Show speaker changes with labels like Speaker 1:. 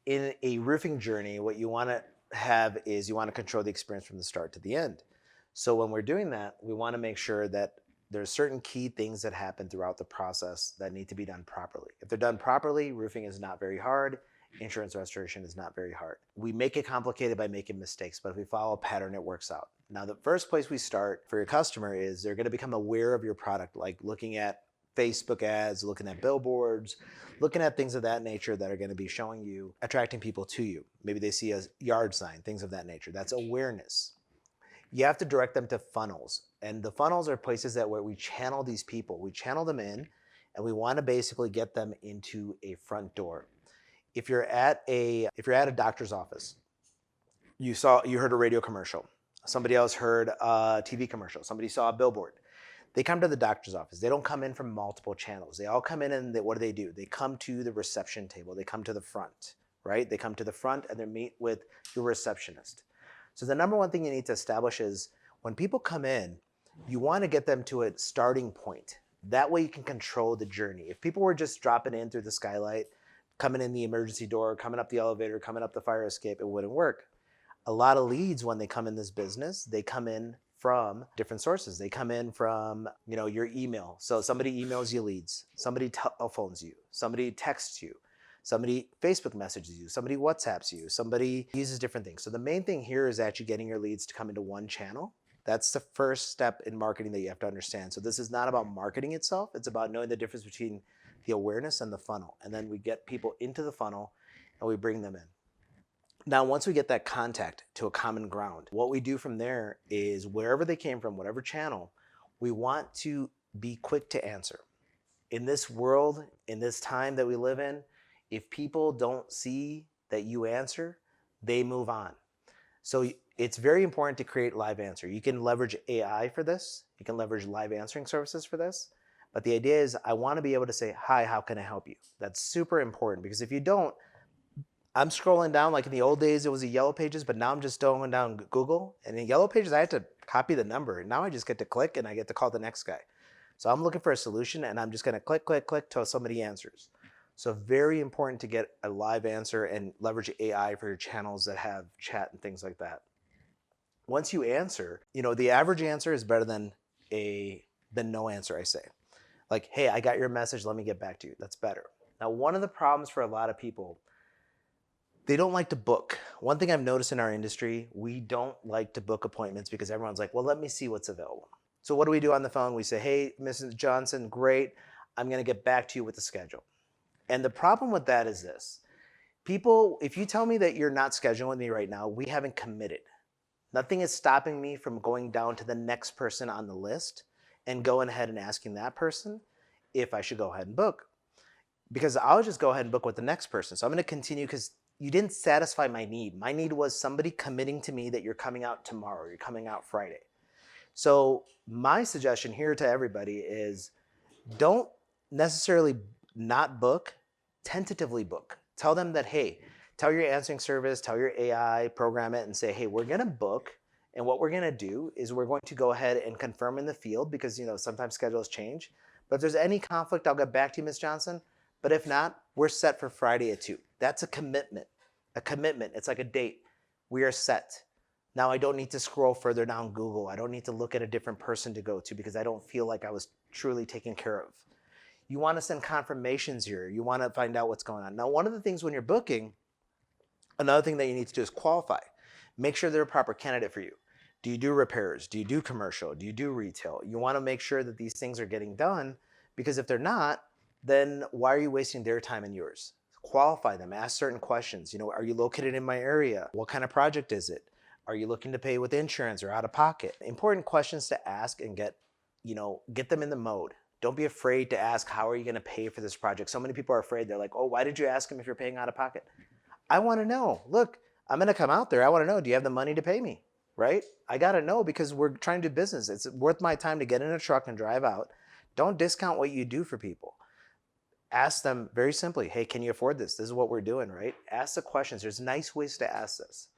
Speaker 1: in a roofing journey, what you want to have is you want to control the experience from the start to the end. So when we're doing that, we want to make sure that there's certain key things that happen throughout the process that need to be done properly. If they're done properly, roofing is not very hard. Insurance restoration is not very hard. We make it complicated by making mistakes, but if we follow a pattern, it works out. Now, the first place we start for your customer is they're going to become aware of your product, like looking at Facebook ads, looking at billboards, looking at things of that nature that are going to be showing you, attracting people to you. Maybe they see a yard sign, things of that nature. That's awareness. You have to direct them to funnels. And the funnels are places that where we channel these people. We channel them in, and we want to basically get them into a front door. If you're at a doctor's office, you heard a radio commercial. Somebody else heard a TV commercial. Somebody saw a billboard. They come to the doctor's office. They don't come in from multiple channels. They all come in and what do? They come to the reception table. They come to the front, right? They come to the front and they meet with your receptionist. So the number one thing you need to establish is when people come in, you want to get them to a starting point. That way you can control the journey. If people were just dropping in through the skylight, coming in the emergency door, coming up the elevator, coming up the fire escape, it wouldn't work. A lot of leads, when they come in this business, they come in from different sources. They come in from, your email. So somebody emails you leads, somebody telephones you, somebody texts you, somebody Facebook messages you, somebody WhatsApps you, somebody uses different things. So the main thing here is actually getting your leads to come into one channel. That's the first step in marketing that you have to understand. So this is not about marketing itself. It's about knowing the difference between the awareness and the funnel. And then we get people into the funnel and we bring them in. Now, once we get that contact to a common ground, what we do from there is wherever they came from, whatever channel, we want to be quick to answer. In this world, in this time that we live in, if people don't see that you answer, they move on. So it's very important to create live answer. You can leverage AI for this. You can leverage live answering services for this. But the idea is I want to be able to say, hi, how can I help you? That's super important because if you don't, I'm scrolling down like in the old days, it was the Yellow Pages, but now I'm just going down Google. And in Yellow Pages, I had to copy the number. And now I just get to click and I get to call the next guy. So I'm looking for a solution and I'm just going to click, click, click till somebody answers. So very important to get a live answer and leverage AI for your channels that have chat and things like that. Once you answer, the average answer is better than no answer, I say. Like, hey, I got your message, let me get back to you. That's better. Now, one of the problems for a lot of people, they don't like to book. One thing I've noticed in our industry, we don't like to book appointments because everyone's like, well, let me see what's available. So what do we do on the phone? We say, hey, Mrs. Johnson, great. I'm going to get back to you with the schedule. And the problem with that is this. People, if you tell me that you're not scheduling with me right now, we haven't committed. Nothing is stopping me from going down to the next person on the list and going ahead and asking that person if I should go ahead and book. Because I'll just go ahead and book with the next person. So I'm going to continue because you didn't satisfy my need. My need was somebody committing to me that you're coming out tomorrow, you're coming out Friday. So my suggestion here to everybody is don't necessarily not book, tentatively book. Tell them that, hey, tell your answering service, tell your AI, program it and say, hey, we're going to book. And what we're going to do is we're going to go ahead and confirm in the field because, sometimes schedules change. But if there's any conflict, I'll get back to you, Ms. Johnson. But if not, we're set for Friday at 2. That's a commitment. A commitment. It's like a date. We are set. Now I don't need to scroll further down Google. I don't need to look at a different person to go to because I don't feel like I was truly taken care of. You want to send confirmations here. You want to find out what's going on. Now, one of the things when you're booking, another thing that you need to do is qualify. Make sure they're a proper candidate for you. Do you do repairs? Do you do commercial? Do you do retail? You want to make sure that these things are getting done because if they're not, then why are you wasting their time and yours? Qualify them, ask certain questions. Are you located in my area? What kind of project is it? Are you looking to pay with insurance or out of pocket? Important questions to ask and get them in the mode. Don't be afraid to ask, how are you going to pay for this project? So many people are afraid. They're like, oh, why did you ask him if you're paying out of pocket? I want to know. Look, I'm going to come out there. I want to know, do you have the money to pay me? Right? I got to know because we're trying to do business. It's worth my time to get in a truck and drive out. Don't discount what you do for people. Ask them very simply, hey, can you afford this? This is what we're doing, right? Ask the questions. There's nice ways to ask this.